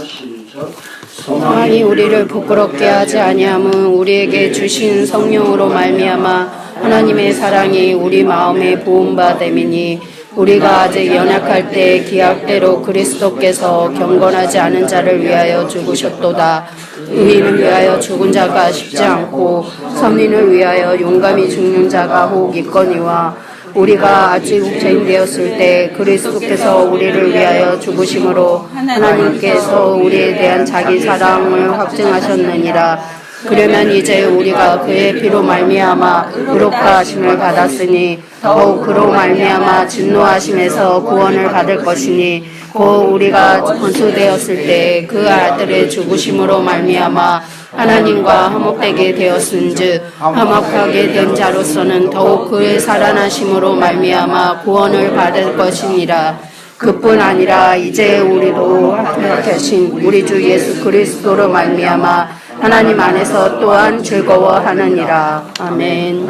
시작. 소망이 우리를 부끄럽게 하지 아니함은 우리에게 주신 성령으로 말미암아 하나님의 사랑이 우리 마음에 부음받음이니 우리가 아직 연약할 때 기약대로 그리스도께서 경건하지 않은 자를 위하여 죽으셨도다. 의인을 위하여 죽은 자가 쉽지 않고 선민을 위하여 용감히 죽는 자가 혹 있거니와 우리가 아직 죄인 되었을 때 그리스도께서 우리를 위하여 죽으심으로 하나님께서 우리에 대한 자기 사랑을 확증하셨느니라. 그러면 이제 우리가 그의 피로 말미암아 의롭다 하심을 받았으니 더욱 그로 말미암아 진노하심에서 구원을 받을 것이니 곧 우리가 원수되었을 때 그 아들의 죽으심으로 말미암아 하나님과 화목되게 되었은즉 화목하게 된 자로서는 더욱 그의 살아나심으로 말미암아 구원을 받을 것이니라. 그뿐 아니라 이제 우리도 합력하신 우리 주 예수 그리스도로 말미암아 하나님 안에서 또한 즐거워하느니라. 아멘.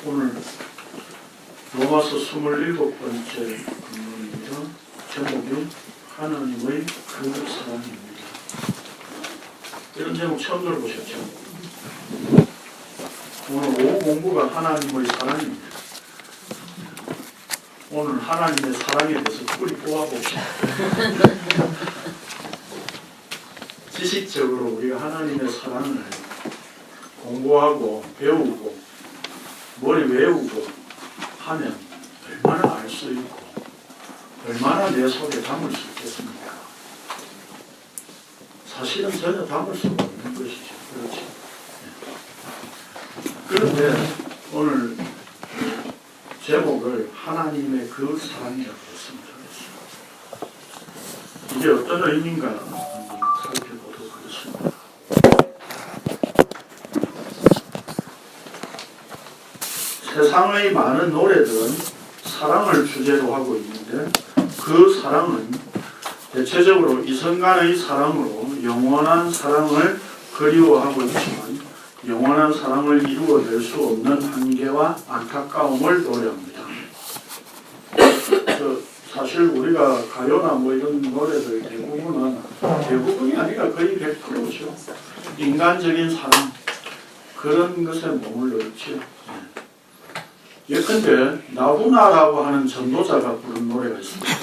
오늘 로마서 27번째 본문입니다. 제목이 하나님의 그 사랑입니다. 이런 제목 처음 들어보셨죠? 오늘 오후 공부가 하나님의 사랑입니다. 오늘 하나님의 사랑에 대해서 뿌리 뽑아봅시다. 지식적으로 우리가 하나님의 사랑을 공부하고 배우고 머리 외우고 하면 얼마나 알 수 있고 얼마나 내 속에 담을 수 있겠습니까? 사실은 전혀 담을 수가 없는 것이죠. 그렇죠? 그런데 오늘 제목을 하나님의 그 사랑이라고 했으면 좋겠어요. 이게 어떤 의미인가 한번 살펴보도록 하겠습니다. 세상의 많은 노래들은 사랑을 주제로 하고 있는데 그 사랑은 대체적으로 이성간의 사랑으로 영원한 사랑을 그리워하고 있지만 영원한 사랑을 이루어낼 수 없는 한계와 안타까움을 노래합니다. 사실 우리가 가요나 뭐 이런 노래들 대부분이 아니라 거의 100%죠. 인간적인 사랑 그런 것에 머물러 있죠. 예컨대 나훈아라고 하는 전도자가 부른 노래가 있습니다.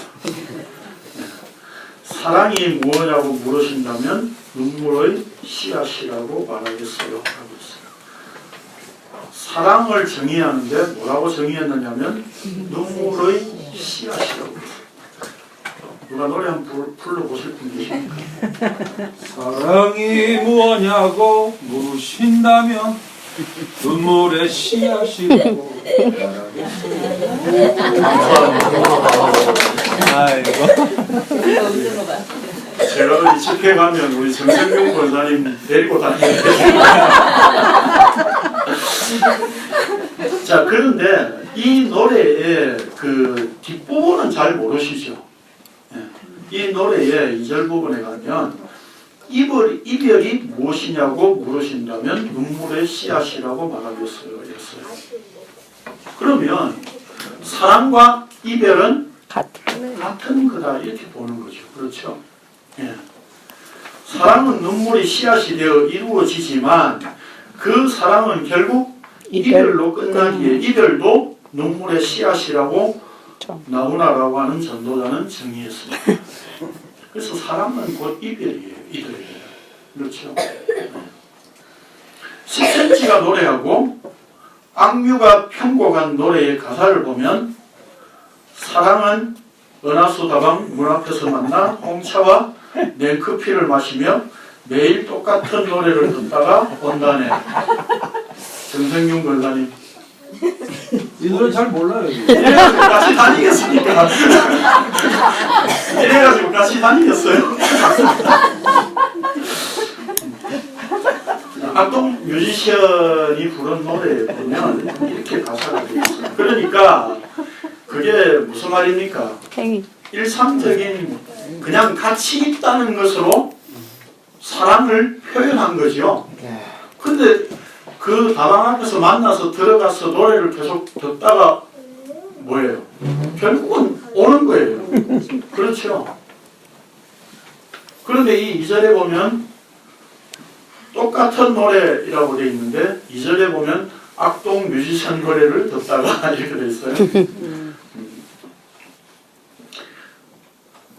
사랑이 무엇이라고 물으신다면 눈물의 씨앗이라고 말하겠어요 하고 있어요. 사랑을 정의하는데 뭐라고 정의했느냐면 눈물의 씨앗이라고 했어요. 누가 노래 한번 불러보실 분 계십니까? 사랑이 무엇냐고 물으신다면 눈물의 씨앗이라고 아이고. 제가 이 집회 가면 우리 정생용 권사님 데리고 다니는데 자, 그런데 이 노래의 그 뒷부분은 잘 모르시죠? 이 노래의 2절 부분에 가면 이별이 무엇이냐고 물으신다면 눈물의 씨앗이라고 말하겠어요. 그러면 사랑과 이별은 같은 거다 이렇게 보는 거죠. 그렇죠? 예. 사랑은 눈물의 씨앗이 되어 이루어지지만 그 사랑은 결국 이별로 끝나기에 이별도 눈물의 씨앗이라고 나훈아라고 하는 전도자는 정의했습니다. 그래서 사랑은 곧 이별이에요. 이별이에요. 그렇죠? 10cm가 노래하고 악뮤가 편곡한 노래의 가사를 보면 사랑은 은하수 다방 문 앞에서 만나 홍차와 냉커피를 마시며 매일 똑같은 노래를 듣다가 온다네. 정생용 권사님 이 노래 잘 몰라요. 이래가지고 같이 다니겠습니까? 이래가지고 같이 다니겠어요? 악동 뮤지션이 부른 노래에 보면 이렇게 가사가 되어 있어요. 그러니까 그게 무슨 말입니까? 일상적인 그냥 같이 있다는 것으로 사랑을 표현한 거죠. 근데 그 다방 앞에서 만나서 들어가서 노래를 계속 듣다가 뭐예요? 결국은 오는 거예요. 그렇죠? 그런데 이 2절에 보면 똑같은 노래라고 되어 있는데 2절에 보면 악동 뮤지션 노래를 듣다가 이렇게 되어 있어요.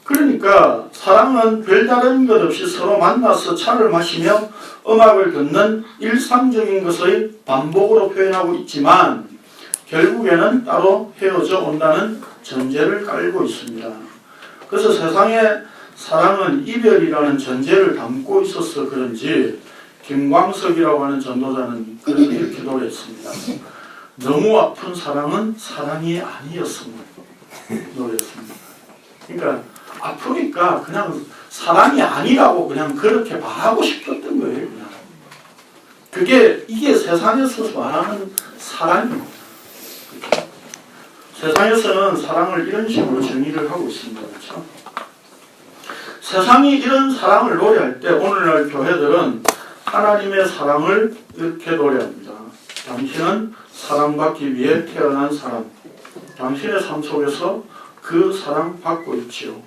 그러니까 사랑은 별다른 것 없이 서로 만나서 차를 마시며 음악을 듣는 일상적인 것의 반복으로 표현하고 있지만 결국에는 따로 헤어져 온다는 전제를 깔고 있습니다. 그래서 세상의 사랑은 이별이라는 전제를 담고 있어서 그런지 김광석이라고 하는 전도자는 이렇게 노래했습니다. 너무 아픈 사랑은 사랑이 아니었음을 노래했습니다. 그러니까 아프니까 그냥 사랑이 아니라고 그냥 그렇게 말하고 싶었던 거예요. 그냥. 이게 세상에서 말하는 사랑입니다. 그렇죠? 세상에서는 사랑을 이런 식으로 정의를 하고 있습니다. 그렇죠? 세상이 이런 사랑을 노래할 때 오늘날 교회들은 하나님의 사랑을 이렇게 노래합니다. 당신은 사랑받기 위해 태어난 사람. 당신의 삶 속에서 그 사랑 받고 있지요.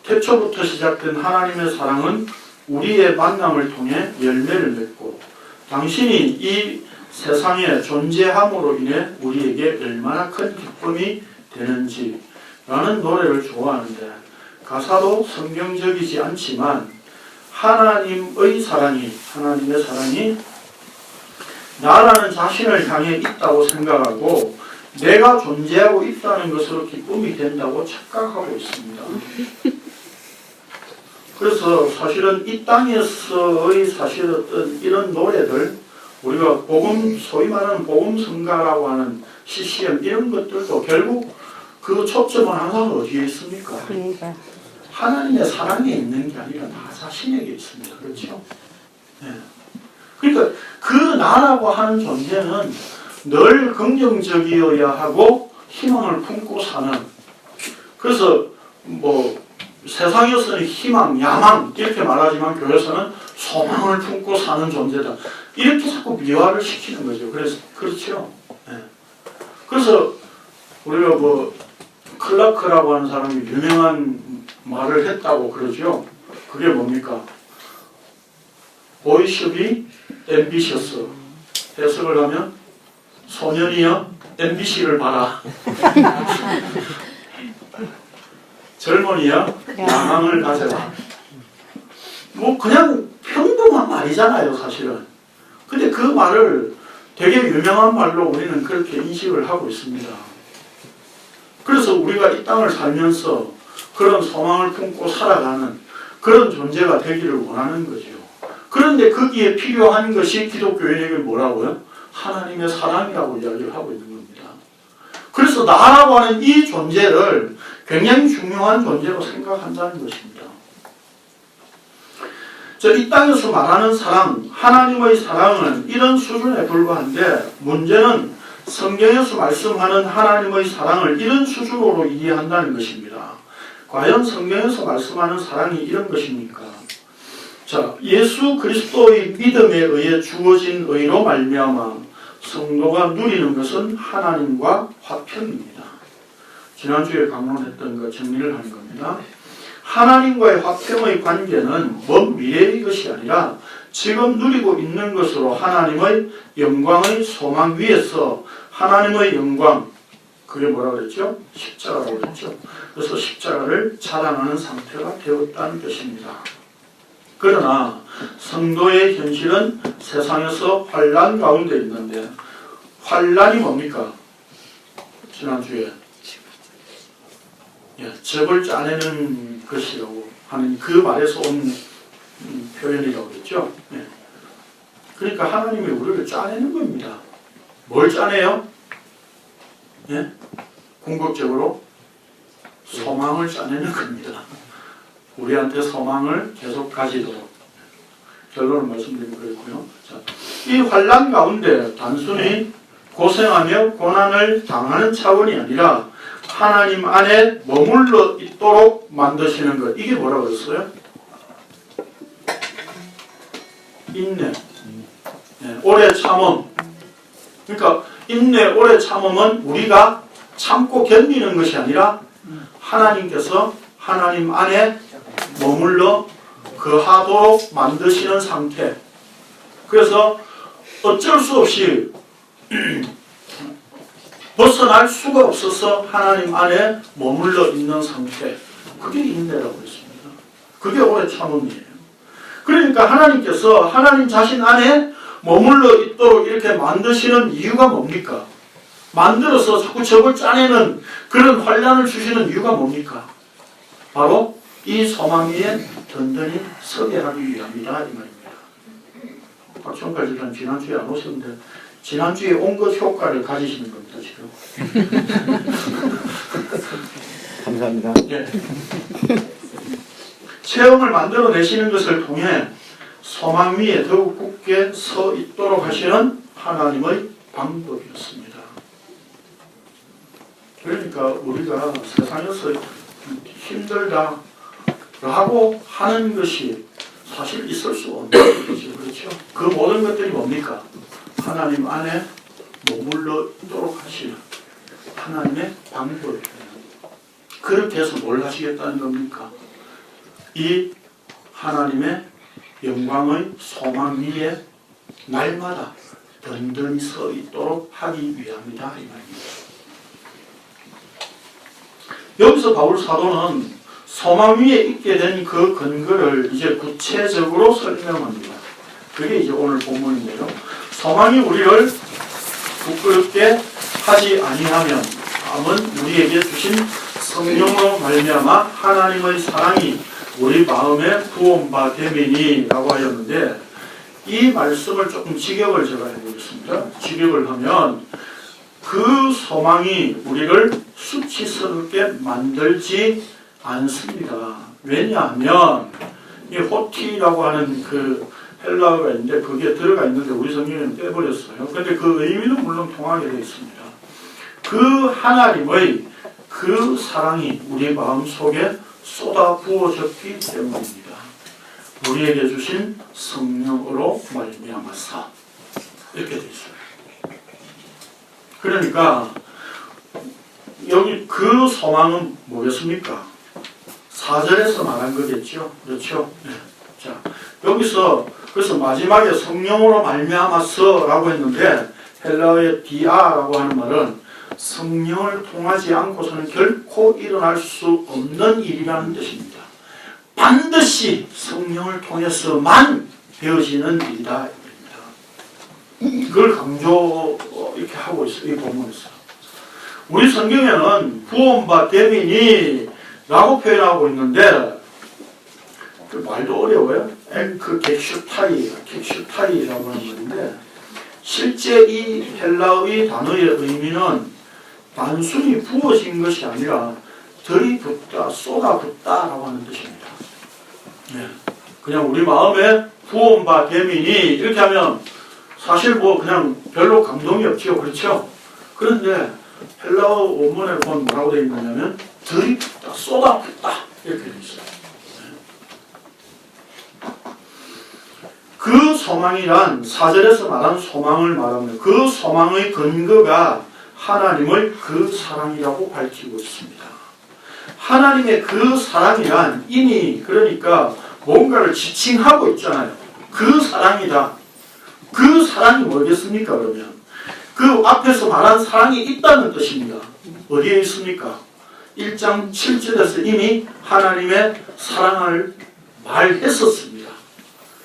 태초부터 시작된 하나님의 사랑은 우리의 만남을 통해 열매를 맺고 당신이 이 세상에 존재함으로 인해 우리에게 얼마나 큰 기쁨이 되는지 라는 노래를 좋아하는데 가사도 성경적이지 않지만 하나님의 사랑이 하나님의 사랑이 나라는 자신을 향해 있다고 생각하고 내가 존재하고 있다는 것으로 기쁨이 된다고 착각하고 있습니다. 그래서 사실은 이 땅에서의 사실 어떤 이런 노래들 우리가 복음 소위 말하는 복음 성가라고 하는 CCM 이런 것들도 결국 그 초점은 항상 어디에 있습니까? 하나님의 사랑에 있는 게 아니라 나 자신에게 있습니다. 그렇죠? 네. 그러니까 그 나라고 하는 존재는 늘 긍정적이어야 하고 희망을 품고 사는 그래서 뭐 세상에서는 희망, 야망 이렇게 말하지만 교회에서는 소망을 품고 사는 존재다. 이렇게 자꾸 미화를 시키는 거죠. 그래서 그렇죠. 네. 그래서 우리가 뭐 클라크라고 하는 사람이 유명한 말을 했다고 그러죠. 그게 뭡니까? Boy should be ambitious. 해석을 하면 소년이여 MBC를 봐라. 젊은이여 야망을 가져라. 뭐 그냥 평범한 말이잖아요 사실은. 근데 그 말을 되게 유명한 말로 우리는 그렇게 인식을 하고 있습니다. 그래서 우리가 이 땅을 살면서 그런 소망을 품고 살아가는 그런 존재가 되기를 원하는 거죠. 그런데 거기에 필요한 것이 기독교인에게 뭐라고요? 하나님의 사랑이라고 이야기를 하고 있는 겁니다. 그래서 나라고 하는 이 존재를 굉장히 중요한 존재로 생각한다는 것입니다. 이 땅에서 말하는 사랑, 하나님의 사랑은 이런 수준에 불과한데 문제는 성경에서 말씀하는 하나님의 사랑을 이런 수준으로 이해한다는 것입니다. 과연 성경에서 말씀하는 사랑이 이런 것입니까? 자, 예수 그리스도의 믿음에 의해 주어진 의로 말미암아 성도가 누리는 것은 하나님과 화평입니다. 지난주에 강론했던 거 정리를 하는 겁니다. 하나님과의 화평의 관계는 먼 미래의 것이 아니라 지금 누리고 있는 것으로 하나님의 영광의 소망 위에서 하나님의 영광, 그게 뭐라 그랬죠? 십자가라고 그랬죠. 그래서 십자가를 자랑하는 상태가 되었다는 것입니다. 그러나 성도의 현실은 세상에서 환난 가운데 있는데 환난이 뭡니까? 지난주에 적을 짜내는 것이라고 하는 그 말에서 온 표현이라고 그랬죠. 그러니까 하나님이 우리를 짜내는 겁니다. 뭘 짜내요? 궁극적으로 소망을 짜내는 겁니다. 우리한테 소망을 계속 가지도록. 결론을 말씀드리면 그렇고요. 자, 이 환난 가운데 단순히 고생하며 고난을 당하는 차원이 아니라 하나님 안에 머물러 있도록 만드시는 것. 이게 뭐라고 그랬어요? 인내. 오래 참음. 그러니까 인내, 오래 참음은 우리가 참고 견디는 것이 아니라 하나님께서 하나님 안에 머물러 거하도록 만드시는 상태. 그래서 어쩔 수 없이 벗어날 수가 없어서 하나님 안에 머물러 있는 상태. 그게 인내라고 했습니다. 그게 오래 참음이에요. 그러니까 하나님께서 하나님 자신 안에 머물러 있도록 이렇게 만드시는 이유가 뭡니까? 만들어서 자꾸 적을 짜내는 그런 환란을 주시는 이유가 뭡니까? 바로 이 소망 위에 든든히 서게 하기 위함이다 이 말입니다. 박종갈 집사님 지난주에 안 오셨는데 지난주에 온 것 효과를 가지시는 겁니다 지금. 감사합니다. 예. 체험을 만들어내시는 것을 통해 소망 위에 더욱 굳게 서 있도록 하시는 하나님의 방법이었습니다. 그러니까 우리가 세상에서 힘들다 라고 하는 것이 사실 있을 수 없는 것이죠. 그렇죠? 그 모든 것들이 뭡니까? 하나님 안에 머물러 있도록 하시는 하나님의 방법이에요. 그렇게 해서 뭘 하시겠다는 겁니까? 이 하나님의 영광의 소망 위에 날마다 든든히 서 있도록 하기 위함이다 이 말입니다. 여기서 바울 사도는 소망 위에 있게 된 그 근거를 이제 구체적으로 설명합니다. 그게 이제 오늘 본문인데요. 소망이 우리를 부끄럽게 하지 아니하면 다음은 우리에게 주신 성령으로 말미암아 하나님의 사랑이 우리 마음에 부음바 됨이니 라고 하였는데 이 말씀을 조금 직역을 제가 해보겠습니다. 직역을 하면 그 소망이 우리를 수치스럽게 만들지 않습니다. 왜냐하면 이 호티라고 하는 그 헬라어가 있는데 그게 들어가 있는데 우리 성경에는 빼버렸어요. 그런데 그 의미는 물론 통하게 되어 있습니다. 그 하나님의 그 사랑이 우리 마음속에 쏟아 부어졌기 때문입니다. 우리에게 주신 성령으로 말미암아서 이렇게 되어 있어요. 그러니까 여기 그 소망은 뭐겠습니까? 4절에서 말한 거겠죠. 그렇죠? 네. 자, 여기서 그래서 마지막에 성령으로 말미암아서라고 했는데 헬라어의 디아라고 하는 말은 성령을 통하지 않고서는 결코 일어날 수 없는 일이라는 뜻입니다. 반드시 성령을 통해서만 되어지는 일이다. 그걸 강조 이렇게 하고 있어요. 이 본문에서. 우리 성경에는 구원바 됨이니 라고 표현하고 있는데 그 말도 어려워요. 그 객슈타이라고 하는 말인데 실제 이 헬라의 단어의 의미는 단순히 부어진 것이 아니라 들이붓다, 쏟아붓다라고 하는 뜻입니다. 네. 그냥 우리 마음에 부어바 됨이니 이렇게 하면 사실 뭐 그냥 별로 감동이 없죠. 그렇죠? 그런데 헬라어 원문에 보면 뭐라고 되어 있느냐면 들이붓다, 쏟아붓다 이렇게 되어 있어요. 그 소망이란 4절에서 말한 소망을 말합니다. 그 소망의 근거가 하나님의 그 사랑이라고 밝히고 있습니다. 하나님의 그 사랑이란 이미 그러니까 뭔가를 지칭하고 있잖아요. 그 사랑이다. 그 사랑이 뭐겠습니까? 그러면 그 앞에서 말한 사랑이 있다는 뜻입니다. 어디에 있습니까? 1장 7절에서 이미 하나님의 사랑을 말했었습니다.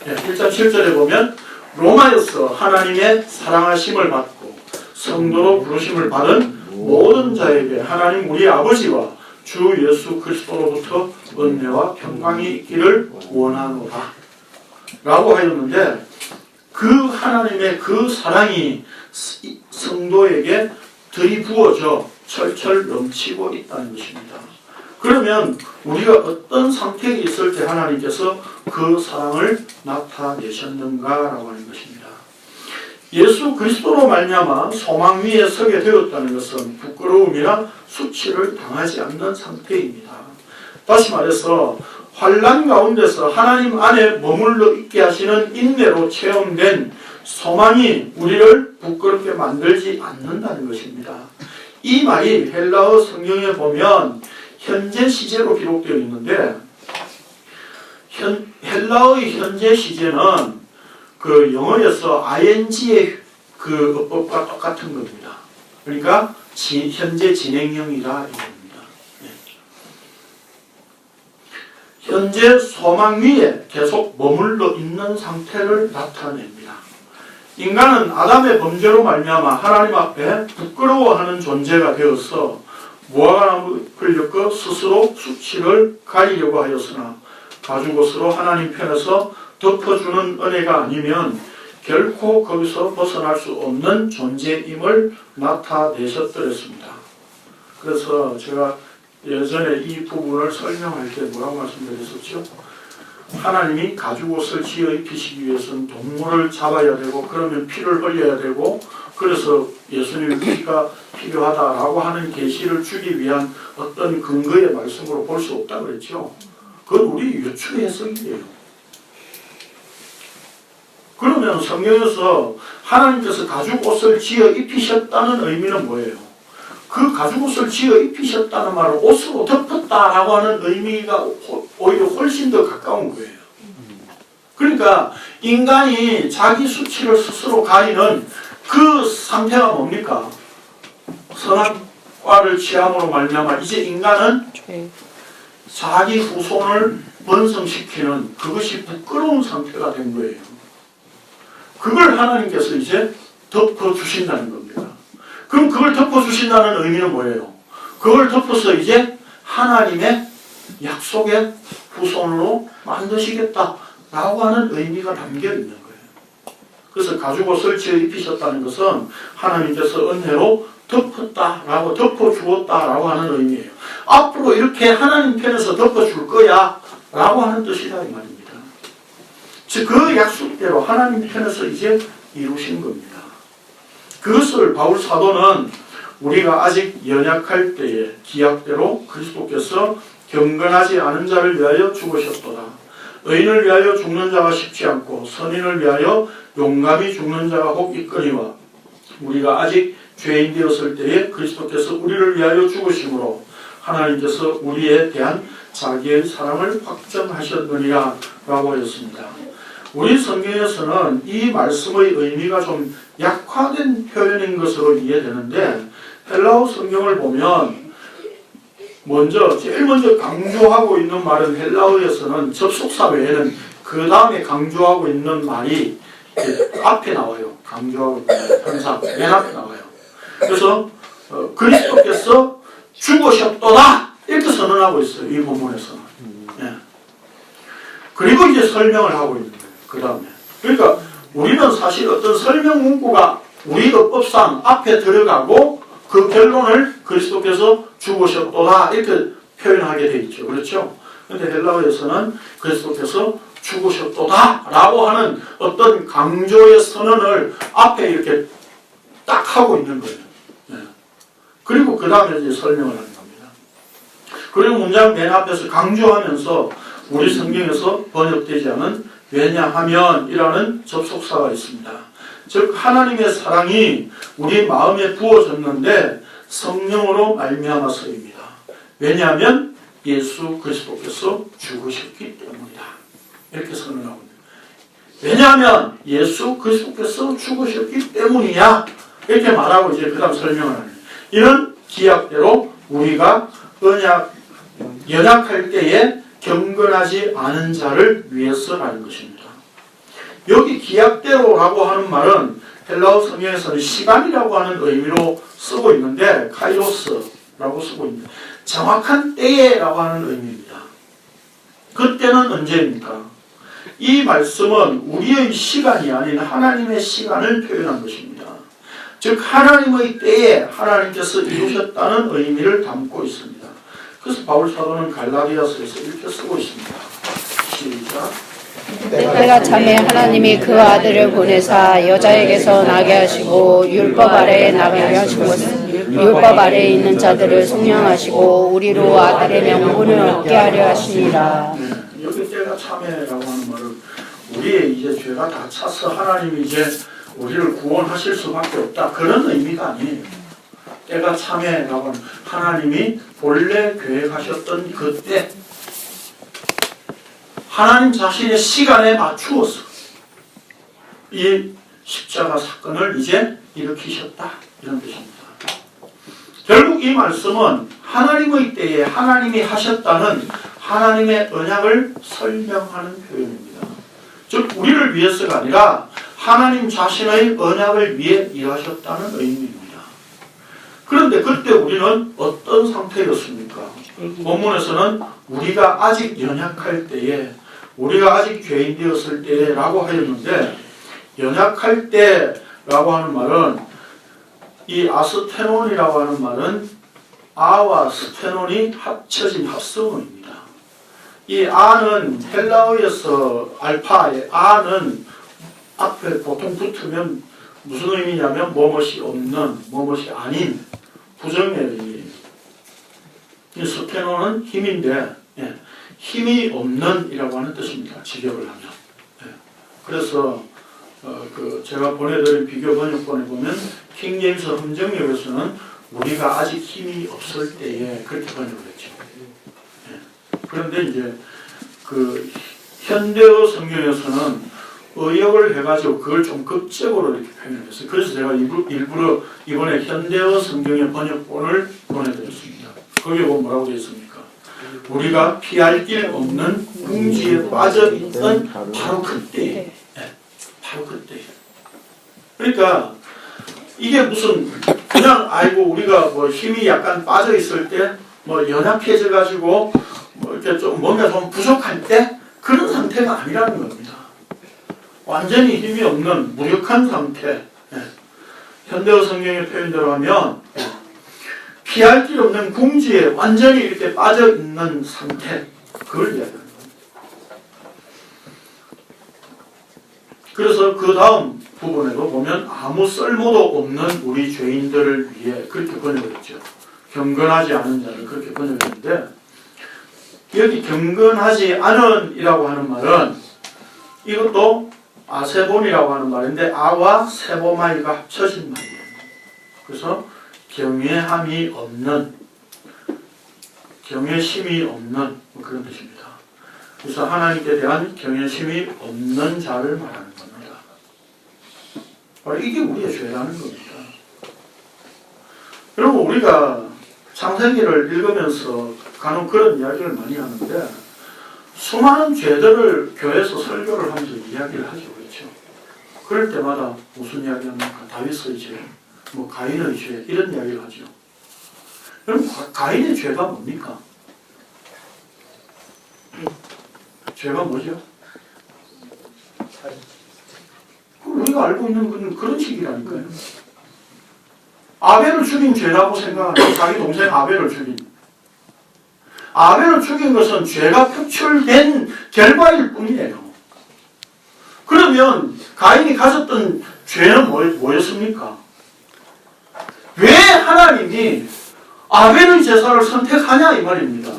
1장 7절에 보면 로마에서 하나님의 사랑하심을 받고 성도로 부르심을 받은 모든 자에게 하나님 우리 아버지와 주 예수 그리스도로부터 은혜와 평강이 있기를 원하노라 라고 하였는데 그 하나님의 그 사랑이 성도에게 들이부어져 철철 넘치고 있다는 것입니다. 그러면 우리가 어떤 상태에 있을 때 하나님께서 그 사랑을 나타내셨는가라고 하는 것입니다. 예수 그리스도로 말미암아 소망 위에 서게 되었다는 것은 부끄러움이나 수치를 당하지 않는 상태입니다. 다시 말해서 환난 가운데서 하나님 안에 머물러 있게 하시는 인내로 체험된 소망이 우리를 부끄럽게 만들지 않는다는 것입니다. 이 말이 헬라어 성경에 보면 현재 시제로 기록되어 있는데 헬라어의 현재 시제는 그 영어에서 ing의 그 어법과 똑같은 겁니다. 그러니까 현재 진행형이라 이겁니다. 네. 현재 소망 위에 계속 머물러 있는 상태를 나타냅니다. 인간은 아담의 범죄로 말미암아 하나님 앞에 부끄러워하는 존재가 되어서 무화과나무를 엮어 스스로 수치를 가리려고 하였으나 가죽옷으로 하나님 편에서 덮어주는 은혜가 아니면 결코 거기서 벗어날 수 없는 존재임을 나타내셨더랬습니다. 그래서 제가 예전에 이 부분을 설명할 때 뭐라고 말씀드렸었죠? 하나님이 가죽옷을 지어 입히시기 위해서는 동물을 잡아야 되고 그러면 피를 흘려야 되고 그래서 예수님의 피가 필요하다라고 하는 계시를 주기 위한 어떤 근거의 말씀으로 볼 수 없다고 그랬죠. 그건 우리 유추 해석이에요. 그러면 성경에서 하나님께서 가죽옷을 지어 입히셨다는 의미는 뭐예요? 그 가죽옷을 지어 입히셨다는 말을 옷으로 덮었다라고 하는 의미가 오히려 훨씬 더 가까운 거예요. 그러니까 인간이 자기 수치를 스스로 가리는 그 상태가 뭡니까? 선악과를 취함으로 말미암아 이제 인간은 자기 후손을 번성시키는 그것이 부끄러운 상태가 된 거예요. 그걸 하나님께서 이제 덮어주신다는 겁니다. 그럼 그걸 덮어주신다는 의미는 뭐예요? 그걸 덮어서 이제 하나님의 약속의 후손으로 만드시겠다라고 하는 의미가 담겨 있는 거예요. 그래서 가죽옷을 지어 입히셨다는 것은 하나님께서 은혜로 덮었다라고 덮어주었다라고 하는 의미예요. 앞으로 이렇게 하나님 편에서 덮어줄 거야 라고 하는 뜻이다 이 말입니다. 즉 그 약속대로 하나님 편에서 이제 이루신 겁니다. 그것을 바울 사도는 우리가 아직 연약할 때에 기약대로 그리스도께서 경건하지 않은 자를 위하여 죽으셨도다. 의인을 위하여 죽는 자가 쉽지 않고 선인을 위하여 용감히 죽는 자가 혹 있거니와 우리가 아직 죄인 되었을 때에 그리스도께서 우리를 위하여 죽으심으로 하나님께서 우리에 대한 자기의 사랑을 확정하셨느니라 라고 하였습니다. 우리 성경에서는 이 말씀의 의미가 좀 약화된 표현인 것으로 이해되는데 헬라어 성경을 보면 제일 먼저 강조하고 있는 말은 헬라어에서는 접속사 외에는 그 다음에 강조하고 있는 말이 앞에 나와요. 강조하고 있는 현상 맨 앞에 나와요. 그래서 그리스도께서 죽으셨도다 이렇게 선언하고 있어요. 이 본문에서는. 네. 그리고 이제 설명을 하고 있는 거예요. 그 다음에. 그러니까 우리는 사실 어떤 설명 문구가 우리 어법상 앞에 들어가고 그 결론을 그리스도께서 죽으셨도다 이렇게 표현하게 돼 있죠. 그렇죠? 그런데 헬라어에서는 그리스도께서 죽으셨도다 라고 하는 어떤 강조의 선언을 앞에 이렇게 딱 하고 있는 거예요. 네. 그리고 그 다음에 이제 설명을 하는 겁니다. 그리고 문장 맨 앞에서 강조하면서 우리 성경에서 번역되지 않은 왜냐하면 이라는 접속사가 있습니다. 즉 하나님의 사랑이 우리 마음에 부어졌는데 성령으로 말미암아서입니다. 왜냐하면 예수 그리스도께서 죽으셨기 때문이다. 이렇게 선언하고 있습니다. 왜냐하면 예수 그리스도께서 죽으셨기 때문이야. 이렇게 말하고 이제 그 다음 설명을 합니다. 이런 기약대로 우리가 연약할 때에 경건하지 않은 자를 위해서라는 것입니다. 여기 기약대로라고 하는 말은 헬라어 성경에서는 시간이라고 하는 의미로 쓰고 있는데 카이로스라고 쓰고 있는데 정확한 때에라고 하는 의미입니다. 그때는 언제입니까? 이 말씀은 우리의 시간이 아닌 하나님의 시간을 표현한 것입니다. 즉 하나님의 때에 하나님께서 이루셨다는 의미를 담고 있습니다. 그래서 바울 사도는 갈라디아서에서 이렇게 쓰고 있습니다. 시작. 때가 참에 하나님이 그 아들을 보내사 여자에게서 나게 하시고 율법 아래에 나게 하신 것은 율법 아래에 있는 자들을 속량하시고 우리로 아들의 명분을 얻게 하려 하시니라. 여기 때가 참에라고 하는 말은 우리의 이제 죄가 다 차서 하나님이 이제 우리를 구원하실 수밖에 없다 그런 의미가 아니에요. 때가 참해라고 하는 하나님이 본래 계획하셨던 그때 하나님 자신의 시간에 맞추어서 이 십자가 사건을 이제 일으키셨다 이런 뜻입니다. 결국 이 말씀은 하나님의 때에 하나님이 하셨다는 하나님의 언약을 설명하는 표현입니다. 즉 우리를 위해서가 아니라 하나님 자신의 언약을 위해 일하셨다는 의미입니다. 그런데 그때 우리는 어떤 상태였습니까? 본문에서는 우리가 아직 연약할 때에, 우리가 아직 죄인 되었을 때라고 하였는데, 연약할 때라고 하는 말은 이 아스테논이라고 하는 말은 아와 스테논이 합쳐진 합성어입니다. 이 아는 헬라어에서 알파의 아는 앞에 보통 붙으면 무슨 의미냐면 뭐뭇이 없는, 뭐뭇이 아닌 부정의 의미예요. 이 스테논은 힘인데 힘이 없는 이라고 하는 뜻입니다. 직역을 하면. 그래서 제가 보내드린 비교 번역본에 보면 킹제임스 흥정역에서는 우리가 아직 힘이 없을 때에 그렇게 번역을 했죠. 그런데 이제 그 현대어 성경에서는 의역을 해가지고 그걸 좀 극적으로 이렇게 표현했어요. 그래서 제가 일부러 이번에 현대어 성경의 번역본을 보내드렸습니다. 거기에 보면 뭐라고 되어 있습니까? 우리가 피할 길 없는 궁지에 빠져있던 바로 그때, 바로 그때. 그러니까 이게 무슨 그냥 아이고 우리가 뭐 힘이 약간 빠져 있을 때, 뭐 연약해져 가지고 뭐 이렇게 좀 뭔가 좀 부족할 때 그런 상태가 아니라는 겁니다. 완전히 힘이 없는 무력한 상태. 현대어 성경의 표현대로 하면 피할 길 없는 궁지에 완전히 이렇게 빠져 있는 상태, 그걸 이야기하는 겁니다. 그래서 그 다음 부분에도 보면 아무 쓸모도 없는 우리 죄인들을 위해 그렇게 번역을 했죠. 경건하지 않은 자를 그렇게 번역했는데, 여기 경건하지 않은 이라고 하는 말은 이것도 아세본이라고 하는 말인데 아와 세보마이가 합쳐진 말이에요. 그래서 경외함이 없는, 경외심이 없는 뭐 그런 뜻입니다. 그래서 하나님께 대한 경외심이 없는 자를 말하는 겁니다. 바로 이게 우리의 죄라는 겁니다. 여러분 우리가 창세기를 읽으면서 간혹 그런 이야기를 많이 하는데 수많은 죄들을 교회에서 설교를 하면서 이야기를 하죠. 그렇죠? 그럴 때마다 무슨 이야기합니까? 다윗의 죄, 뭐 가인의 죄 이런 이야기를 하죠. 여러분 가인의 죄가 뭡니까? 죄가 뭐죠? 우리가 알고 있는 건 그런 식이라니까요. 아벨을 죽인 죄라고 생각하는 자기 동생 아벨을 죽인. 아벨을 죽인 것은 죄가 표출된 결과일 뿐이에요. 그러면 가인이 가졌던 죄는 뭐였습니까? 왜 하나님이 아벨의 제사를 선택하냐 이 말입니다.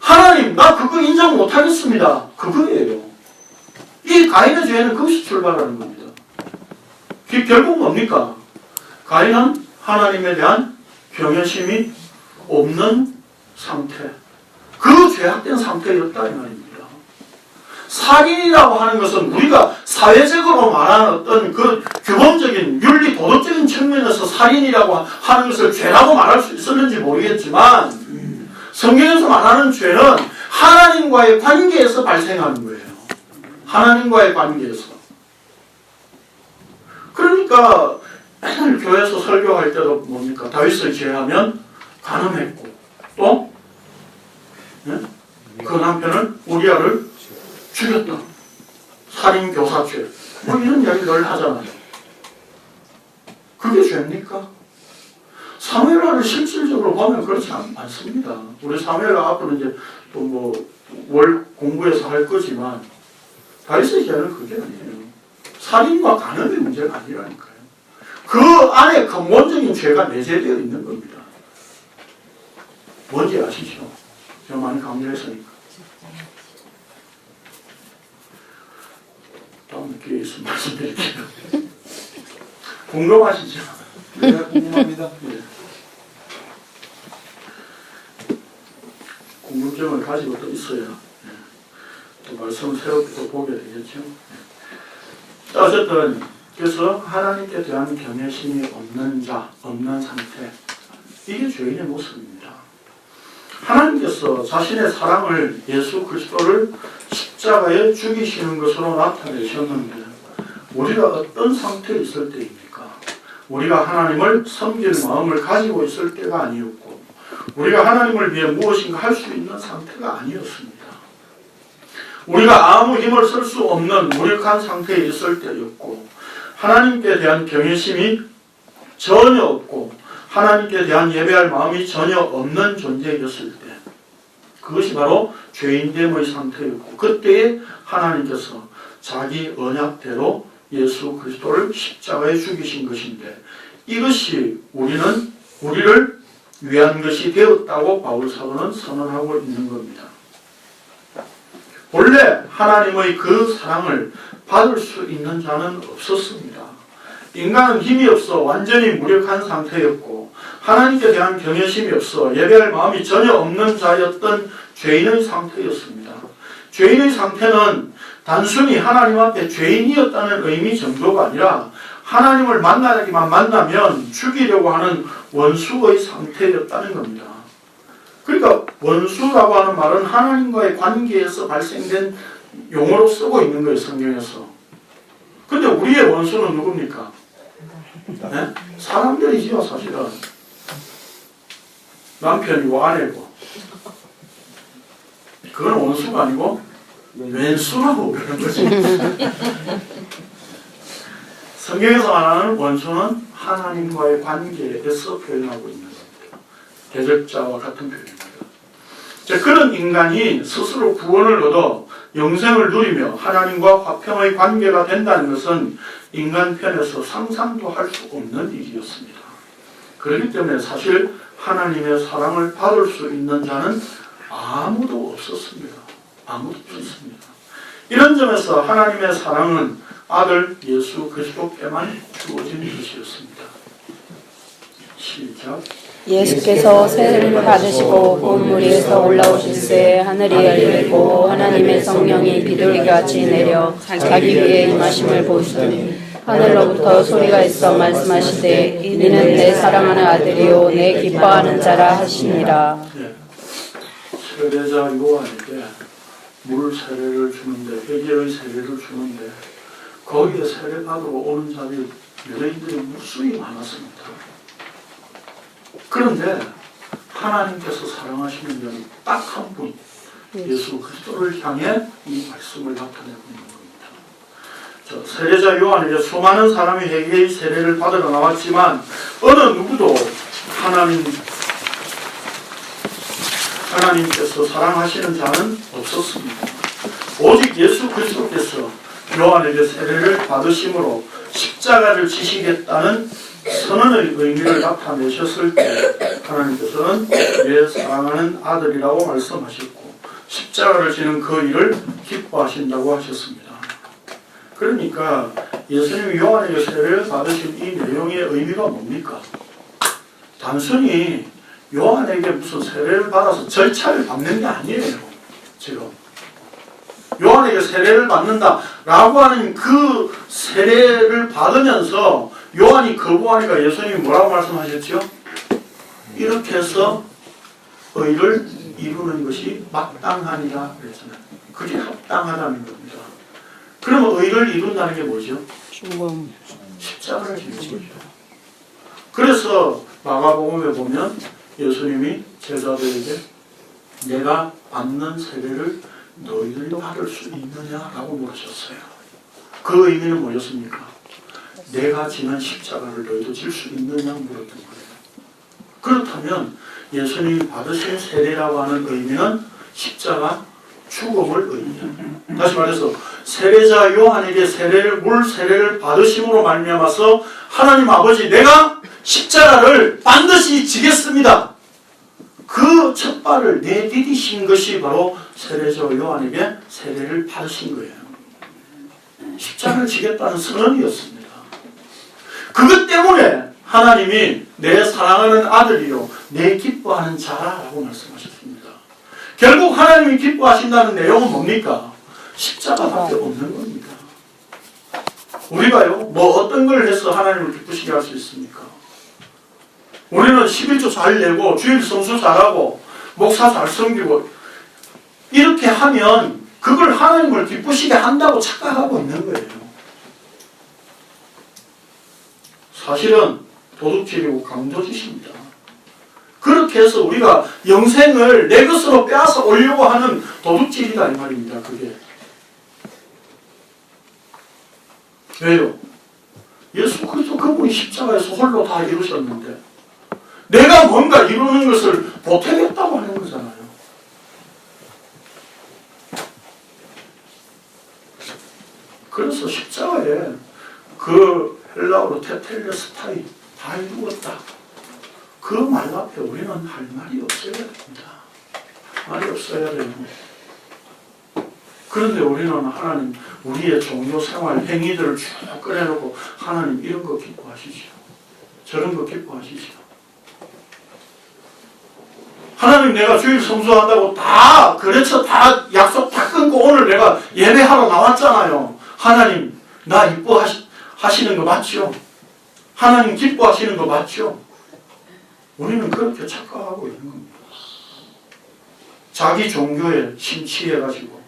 하나님 나 그거 인정 못하겠습니다. 그거예요. 이 가인의 죄는 거기서 출발하는 겁니다. 결국 뭡니까? 가인은 하나님에 대한 경외심이 없는 상태, 그 죄악된 상태였다 이 말입니다. 살인이라고 하는 것은 우리가 사회적으로 말하는 어떤 그 규범적인 윤리 도덕적인 측면에서 살인이라고 하는 것을 죄라고 말할 수 있었는지 모르겠지만 성경에서 말하는 죄는 하나님과의 관계에서 발생하는 거예요. 하나님과의 관계에서. 그러니까 맨날 교회에서 설교할 때도 뭡니까? 다윗의 죄하면 간음했고 또 그 남편은 우리아를 죽였다. 살인 교사죄. 뭐 이런 이야기 늘 하잖아요. 그게 죄입니까? 사무엘하를 실질적으로 보면 그렇지 않습니다. 우리 사무엘하 앞으로 이제 또 뭐 월 공부해서 할 거지만 다윗의 죄는 그게 아니에요. 살인과 간음의 문제가 아니라니까요. 그 안에 근본적인 죄가 내재되어 있는 겁니다. 뭔지 아시죠? 제가 많이 강조했으니까. 다음 기회에 있으면 말씀드릴게요. 궁금하시죠? 제가 궁금합니다. 예. 궁금증을 가지고 또 있어야 또 말씀을 새롭게 또 보게 되겠죠. 자, 어쨌든 그래서 하나님께 대한 경외심이 없는 자, 없는 상태, 이게 죄인의 모습입니다. 하나님께서 자신의 사랑을 예수 그리스도를 십자가에 죽이시는 것으로 나타내셨는데 우리가 어떤 상태에 있을 때입니까? 우리가 하나님을 섬길 마음을 가지고 있을 때가 아니었고 우리가 하나님을 위해 무엇인가 할 수 있는 상태가 아니었습니다. 우리가 아무 힘을 쓸 수 없는 무력한 상태에 있을 때였고 하나님께 대한 경외심이 전혀 없고 하나님께 대한 예배할 마음이 전혀 없는 존재였을 때 그것이 바로 죄인됨의 상태였고 그때에 하나님께서 자기 언약대로 예수 그리스도를 십자가에 죽이신 것인데 이것이 우리를 위한 것이 되었다고 바울 사도는 선언하고 있는 겁니다. 본래 하나님의 그 사랑을 받을 수 있는 자는 없었습니다. 인간은 힘이 없어 완전히 무력한 상태였고 하나님께 대한 경외심이 없어 예배할 마음이 전혀 없는 자였던 죄인의 상태였습니다. 죄인의 상태는 단순히 하나님 앞에 죄인이었다는 의미 정도가 아니라 하나님을 만나면 죽이려고 하는 원수의 상태였다는 겁니다. 그러니까 원수라고 하는 말은 하나님과의 관계에서 발생된 용어로 쓰고 있는 거예요, 성경에서. 근데 우리의 원수는 누굽니까? 네? 사람들이지요, 사실은. 남편이고 아내고. 그건 원수가 아니고 왼수라고 그러는 거지. 성경에서 말하는 원수는 하나님과의 관계에서 표현하고 있는 겁니다. 대적자와 같은 표현입니다. 그런 인간이 스스로 구원을 얻어 영생을 누리며 하나님과 화평의 관계가 된다는 것은 인간 편에서 상상도 할 수 없는 일이었습니다. 그렇기 때문에 사실 하나님의 사랑을 받을 수 있는 자는 아무도 없었습니다. 아무도 없었습니다. 이런 점에서 하나님의 사랑은 아들 예수 그리스도께만 주어진 것이었습니다. 시작. 예수께서 세례를 받으시고 본 위에서 올라오실새 하늘이 열리고 하나님의 성령이 비둘기같이 내려 자기 위에 임하심을 보시더니 하늘로부터 소리가 있어 말씀하시되 이는 내 사랑하는 아들이요 내 기뻐하는 자라 하시니라. 네. 세례자 요한에게 물 세례를 주는데 회개의 세례를 주는데 거기에 세례 받으러 오는 자들이 유대인들이 무수히 많았습니다. 그런데 하나님께서 사랑하시는 분이 딱 한 분, 예수 그리스도를 향해 이 말씀을 나타내고 있는 겁니다. 세례자 요한에게 수많은 사람이 회개의 세례를 받으러 나왔지만 어느 누구도 하나님께서 사랑하시는 자는 없었습니다. 오직 예수 그리스도께서 요한에게 세례를 받으심으로 십자가를 지시겠다는 선언의 의미를 나타내셨을 때 하나님께서는 내 사랑하는 아들이라고 말씀하셨고 십자가를 지는 그 일을 기뻐하신다고 하셨습니다. 그러니까 예수님이 요한에게 세례를 받으신 이 내용의 의미가 뭡니까? 단순히 요한에게 무슨 세례를 받아서 절차를 밟는 게 아니에요. 지금 요한에게 세례를 받는다라고 하는 그 세례를 받으면서 요한이 거부하니까 예수님이 뭐라고 말씀하셨죠? 이렇게 해서 의를 이루는 것이 마땅하니라 그랬잖아요. 그게 합당하다는 겁니다. 그러면 의를 이룬다는 게 뭐죠? 죽음. 십자가를 지는 거죠. 그래서 마가복음에 보면 예수님이 제자들에게 내가 받는 세례를 너희들이 받을 수 있느냐라고 물으셨어요. 그 의미는 뭐였습니까? 내가 지는 십자가를 너희도 질 수 있느냐 물었던 거예요. 그렇다면 예수님이 받으신 세례라고 하는 의미는 십자가 죽음을 의미합니다. 다시 말해서 세례자 요한에게 물 세례를 받으심으로 말미암아서 하나님 아버지 내가 십자가를 반드시 지겠습니다. 그 첫 발을 내디디신 것이 바로 세례자 요한에게 세례를 받으신 거예요. 십자가를 지겠다는 선언이었습니다. 그것 때문에 하나님이 내 사랑하는 아들이요 내 기뻐하는 자라고 말씀하셨습니다. 결국 하나님이 기뻐하신다는 내용은 뭡니까? 십자가밖에 없는 겁니다. 우리가요 뭐 어떤 걸 해서 하나님을 기쁘시게 할 수 있습니까? 우리는 11조 잘 내고 주일 성수 잘하고 목사 잘 섬기고 이렇게 하면 그걸 하나님을 기쁘시게 한다고 착각하고 있는 거예요. 사실은 도둑질이고 강도짓입니다. 그렇게 해서 우리가 영생을 내 것으로 빼앗아 오려고 하는 도둑질이다 이 말입니다. 그게 왜요? 예수 그리스도 그분이 십자가에서 홀로 다 이루셨는데 내가 뭔가 이루는 것을 보태겠다고 하는 거잖아요. 그래서 십자가에 그 헬라어로 테텔레스타이 다 이루었다. 그 말 앞에 우리는 할 말이 없어야 됩니다. 말이 없어야 돼요. 그런데 우리는 하나님 우리의 종교 생활 행위들을 쭉 꺼내놓고 하나님 이런 거 기뻐하시죠. 저런 거 기뻐하시죠. 하나님 내가 주일 성수한다고 다 거래처 다 약속 다 끊고 오늘 내가 예배하러 나왔잖아요. 하나님 나 이뻐하시는 거 맞죠? 하나님 기뻐하시는 거 맞죠? 우리는 그렇게 착각하고 있는 겁니다. 자기 종교에 심취해가지고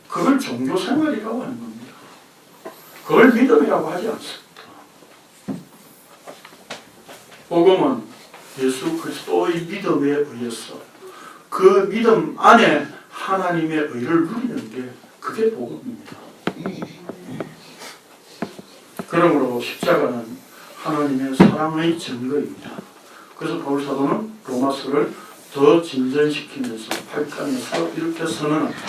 그걸 종교 생활이라고 하는 겁니다. 그걸 믿음이라고 하지 않습니다. 복음은 예수 그리스도의 믿음에 의해서 그 믿음 안에 하나님의 의를 누리는 게 그게 복음입니다. 그러므로 십자가는 하나님의 사랑의 증거입니다. 그래서 바울 사도는 로마서를 더 진전시키면서 8장에서 이렇게 선언합니다.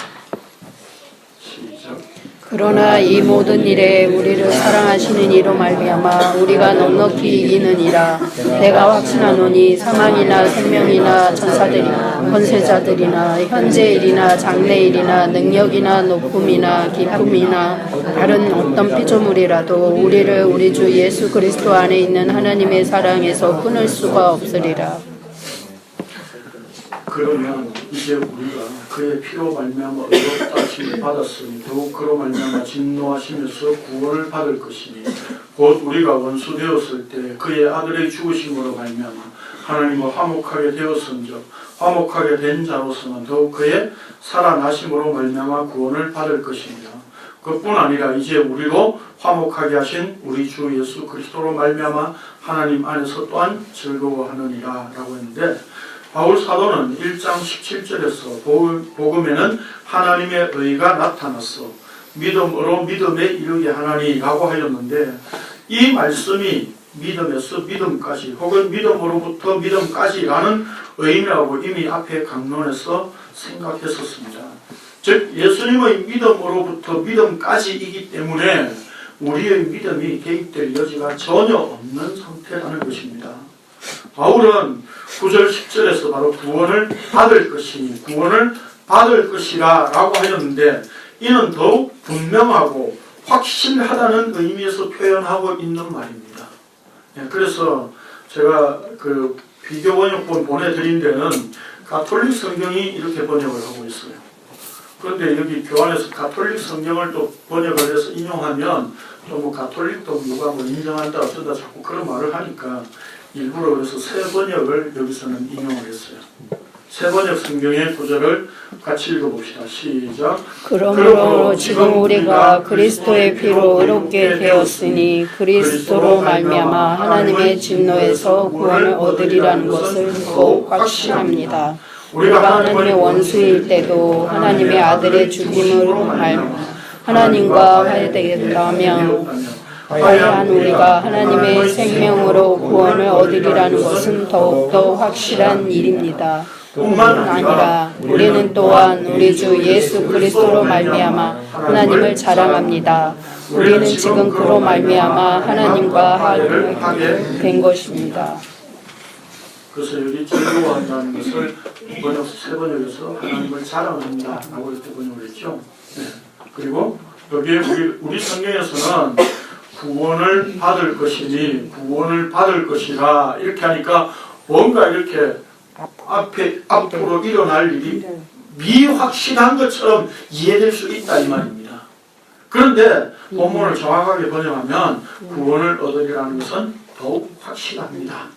시작. 그러나 이 모든 일에 우리를 사랑하시는 이로 말미암아 우리가 넉넉히 이기느니라. 내가 확신하노니 사망이나 생명이나 천사들이나 권세자들이나 현재일이나 장래일이나 능력이나 높음이나 기쁨이나 다른 어떤 피조물이라도 우리를 우리 주 예수 그리스도 안에 있는 하나님의 사랑에서 끊을 수가 없으리라. 그러면 이제 우리가 그의 피로 말미암아 의롭다 하심을 받았으니 더욱 그로 말미암아 진노하시면서 구원을 받을 것이니 곧 우리가 원수 되었을 때 그의 아들의 죽으심으로 말미암아 하나님과 화목하게 되었은즉 화목하게 된 자로서는 더욱 그의 살아나심으로 말미암아 구원을 받을 것입니다. 그뿐 아니라 이제 우리로 화목하게 하신 우리 주 예수 그리스도로 말미암아 하나님 안에서 또한 즐거워하느니라 라고 했는데 바울 사도는 1장 17절에서 복음에는 하나님의 의가 나타났어 믿음으로 믿음에 이르게 하나니라고 하였는데 이 말씀이 믿음에서 믿음까지 혹은 믿음으로부터 믿음까지라는 의미라고 이미 앞에 강론에서 생각했었습니다. 즉 예수님의 믿음으로부터 믿음까지이기 때문에 우리의 믿음이 개입될 여지가 전혀 없는 상태라는 것입니다. 바울은 9절 10절에서 바로 구원을 받을 것이니 구원을 받을 것이라 라고 하였는데 이는 더욱 분명하고 확실하다는 의미에서 표현하고 있는 말입니다. 그래서 제가 그 비교 번역본 보내드린 데는 가톨릭 성경이 이렇게 번역을 하고 있어요. 그런데 여기 교환에서 가톨릭 성경을 또 번역을 해서 인용하면 또 뭐 가톨릭도 누가 뭐 인정한다 어쩐다 자꾸 그런 말을 하니까 일부러 그래서 새 번역을 여기서는 인용을 했어요. 새 번역 성경의 구절을 같이 읽어봅시다. 시작. 그러므로 지금 우리가 그리스도의 피로 의롭게 되었으니 그리스도로 말미암아 하나님의 진노에서 구원을 얻으리라는 것을 더욱 확신합니다. 우리가 하나님의 원수일 때도 하나님의 아들의 죽임으로 말미암아 하나님과 화해되겠다며 화해한 우리가 하나님의 생명으로 구원을 얻으리라는 것은 더욱더 확실한 일입니다. 뿐만 아니라 우리는 또한 우리 주 예수 그리스도로 말미암아 하나님을 자랑합니다. 우리는 지금 그로 말미암아 하나님과 화해하게 된 것입니다. 그래서 여기 즐거워한다는 것을 번역 새 번역에서 하나님을 자랑한다 라고 이렇게 번역을 했죠. 네. 그리고 여기에 우리 성경에서는 구원을 받을 것이니 구원을 받을 것이라 이렇게 하니까 뭔가 이렇게 앞으로 일어날 일이 미확실한 것처럼 이해될 수 있다 이 말입니다. 그런데 본문을 정확하게 번역하면 구원을 얻으리라는 것은 더욱 확실합니다.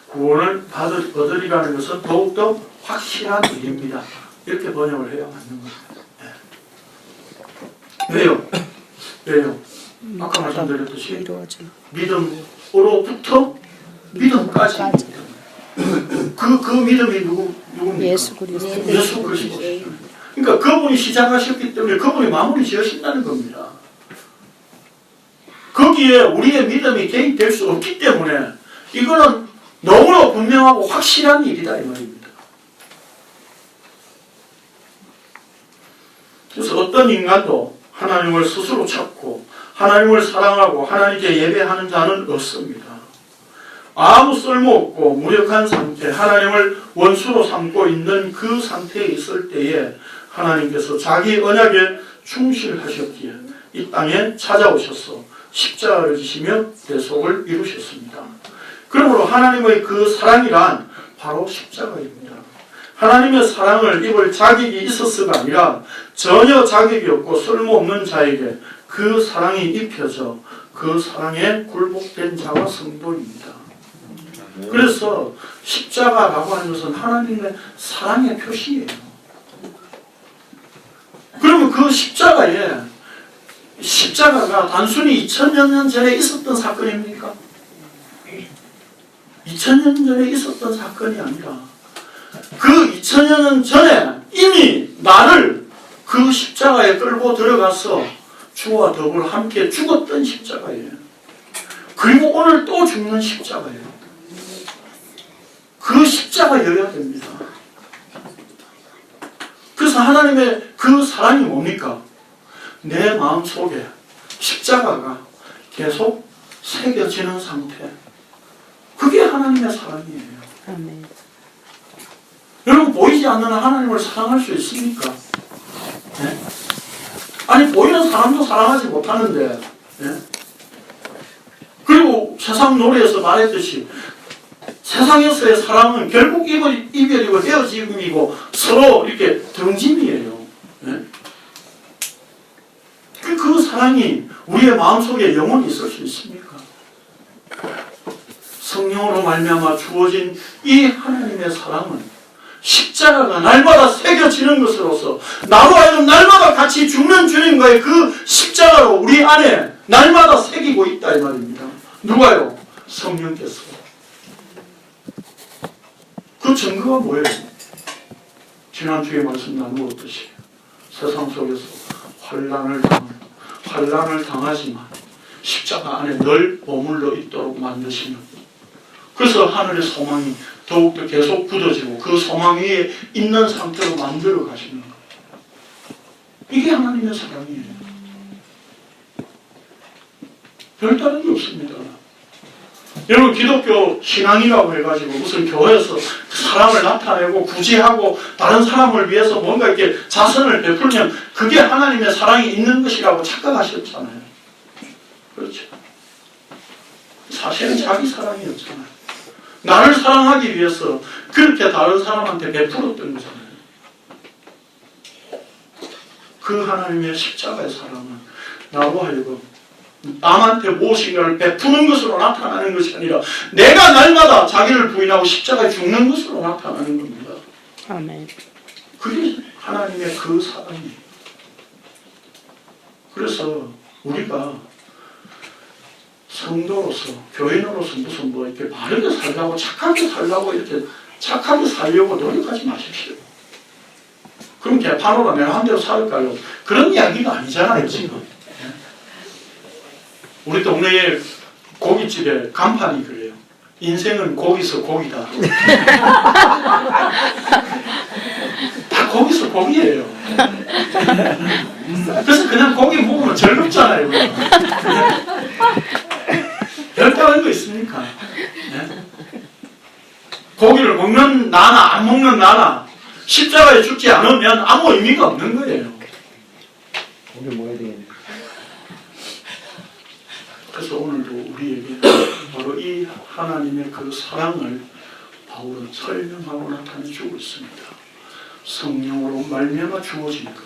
구원을 얻으리라는 것은 더욱더 확실한 일입니다. 이렇게 번역을 해야 맞는 겁니다. 왜요? 왜요? 아까 말씀드렸듯이 믿음으로부터 믿음까지 그 믿음이 누굽니까? 예수 그리스도. 예수 그리스도. 그러니까 그분이 시작하셨기 때문에 그분이 마무리 지으신다는 겁니다. 거기에 우리의 믿음이 개입될 수 없기 때문에 이거는 너무나 분명하고 확실한 일이다 이 말입니다. 그래서 어떤 인간도 하나님을 스스로 찾고 하나님을 사랑하고 하나님께 예배하는 자는 없습니다. 아무 쓸모없고 무력한 상태, 하나님을 원수로 삼고 있는 그 상태에 있을 때에 하나님께서 자기 언약에 충실하셨기에 이 땅에 찾아오셔서 십자가를 지시며 대속을 이루셨습니다. 그러므로 하나님의 그 사랑이란 바로 십자가입니다. 하나님의 사랑을 입을 자격이 있었어가 아니라 전혀 자격이 없고 쓸모없는 자에게 그 사랑이 입혀져 그 사랑에 굴복된 자와 성도입니다. 그래서 십자가라고 하는 것은 하나님의 사랑의 표시예요. 그러면 그 십자가가 단순히 2000여 년 전에 있었던 사건입니까? 2000년 전에 있었던 사건이 아니라 그 2000여 년 전에 이미 나를 그 십자가에 끌고 들어가서 주와 더불어 함께 죽었던 십자가예요. 그리고 오늘 또 죽는 십자가예요. 그 십자가여야 됩니다. 그래서 하나님의 그 사랑이 뭡니까? 내 마음속에 십자가가 계속 새겨지는 상태. 그게 하나님의 사랑이에요. 아멘. 여러분 보이지 않는 하나님을 사랑할 수 있습니까? 네? 아니 보이는 사람도 사랑하지 못하는데 네? 그리고 세상 노래에서 말했듯이 세상에서의 사랑은 결국 이별이고 헤어짐이고 서로 이렇게 등짐이에요. 네? 그 사랑이 우리의 마음속에 영원히 있을 수 있습니까? 성령으로 말미암아 주어진 이 하나님의 사랑은 십자가가 날마다 새겨지는 것으로서 나로 하여금 날마다 같이 죽는 주님과의 그 십자가로 우리 안에 날마다 새기고 있다 이 말입니다. 누가요? 성령께서. 그 증거가 뭐예요? 지난주에 말씀 나누었듯이 세상 속에서 환난을 당하지만 십자가 안에 늘 머물러 있도록 만드시는, 그래서 하늘의 소망이 더욱더 계속 굳어지고 그 소망 위에 있는 상태로 만들어 가시는 거예요. 이게 하나님의 사랑이에요. 별다른 게 없습니다. 여러분 기독교 신앙이라고 해가지고 무슨 교회에서 사랑을 나타내고 구제하고 다른 사람을 위해서 뭔가 이렇게 자선을 베풀면 그게 하나님의 사랑이 있는 것이라고 착각하셨잖아요. 그렇죠. 사실은 자기 사랑이었잖아요. 나를 사랑하기 위해서 그렇게 다른 사람한테 베풀었던 거잖아요. 그 하나님의 십자가의 사랑은 나로 하여금 남한테 무엇인가를 베푸는 것으로 나타나는 것이 아니라 내가 날마다 자기를 부인하고 십자가에 죽는 것으로 나타나는 겁니다. 아멘. 그게 하나님의 그 사랑이에요. 그래서 우리가 성도로서, 교인으로서 무슨 뭐 이렇게 바르게 살려고, 착하게 살려고, 이렇게 착하게 살려고 노력하지 마십시오. 그럼 개판으로 내가 한 대로 살까요? 그런 이야기가 아니잖아요, 지금. 우리 동네에 고깃집에 간판이 그래요. 인생은 고기서 고기다. 다 고기서 고기예요. 그래서 그냥 고기 먹으면 즐겁잖아요. 별다른 거 있습니까? 네? 고기를 먹는 나나 안 먹는 나나 십자가에 죽지 않으면 아무 의미가 없는 거예요. 고기 먹어야 되겠네. 하나님의 그 사랑을 바울은 설명하고 나타내주고 있습니다. 성령으로 말미암아 주어진 것.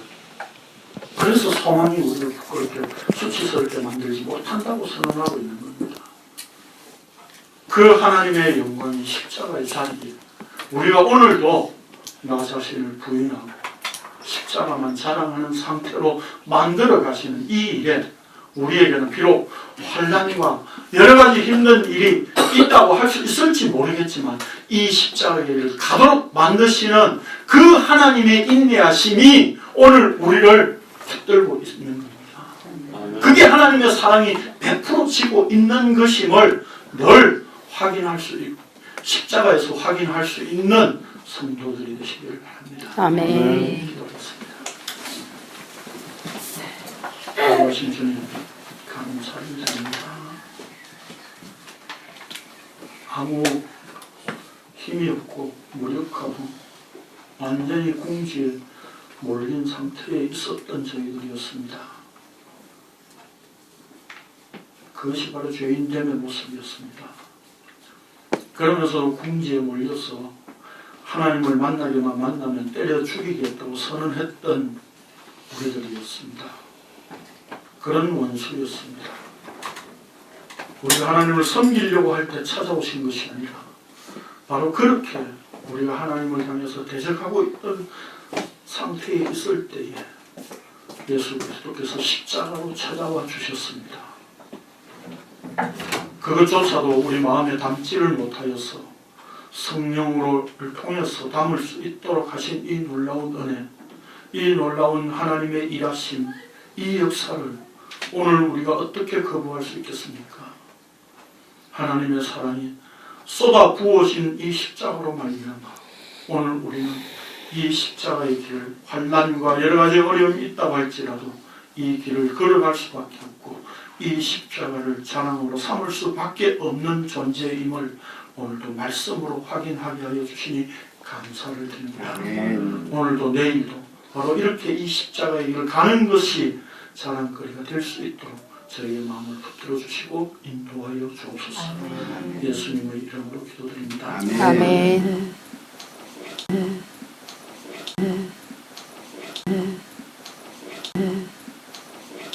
그래서 상황이 우리를 부끄럽게 수치스럽게 만들지 못한다고 선언하고 있는 겁니다. 그 하나님의 영광이 십자가의 자리에 우리가 오늘도 나 자신을 부인하고 십자가만 자랑하는 상태로 만들어 가시는 이 일에 우리에게는 비록 환난과 여러 가지 힘든 일이 있다고 할 수 있을지 모르겠지만 이 십자가의 일을 가도록 만드시는 그 하나님의 인내하심이 오늘 우리를 붙들고 있는 겁니다. 그게 하나님의 사랑이 100%지고 있는 것임을 늘 확인할 수 있고 십자가에서 확인할 수 있는 성도들이 되시기를 바랍니다. 아멘. 기도하겠습니다. 하신 주님 감사합니다. 아무 힘이 없고 무력하고 완전히 궁지에 몰린 상태에 있었던 저희들이었습니다. 그것이 바로 죄인됨의 모습이었습니다. 그러면서 궁지에 몰려서 하나님을 만나기만 만나면 때려 죽이겠다고 선언했던 우리들이었습니다. 그런 원수였습니다. 우리가 하나님을 섬기려고 할 때 찾아오신 것이 아니라 바로 그렇게 우리가 하나님을 향해서 대적하고 있던 상태에 있을 때에 예수 그리스도께서 십자가로 찾아와 주셨습니다. 그것조차도 우리 마음에 담지를 못하여서 성령으로를 통해서 담을 수 있도록 하신 이 놀라운 은혜, 이 놀라운 하나님의 일하심, 이 역사를 오늘 우리가 어떻게 거부할 수 있겠습니까? 하나님의 사랑이 쏟아 부어진 이 십자가로 말미암아 오늘 우리는 이 십자가의 길, 환난과 여러 가지 어려움이 있다고 할지라도 이 길을 걸어갈 수밖에 없고 이 십자가를 자랑으로 삼을 수밖에 없는 존재임을 오늘도 말씀으로 확인하게 하여 주시니 감사를 드립니다. 오늘도 내일도 바로 이렇게 이 십자가의 길을 가는 것이 자랑거리가 될 수 있도록 저희의 마음을 붙들어 주시고 인도하여 주옵소서. 예수님의 이름으로 기도드립니다. 아멘.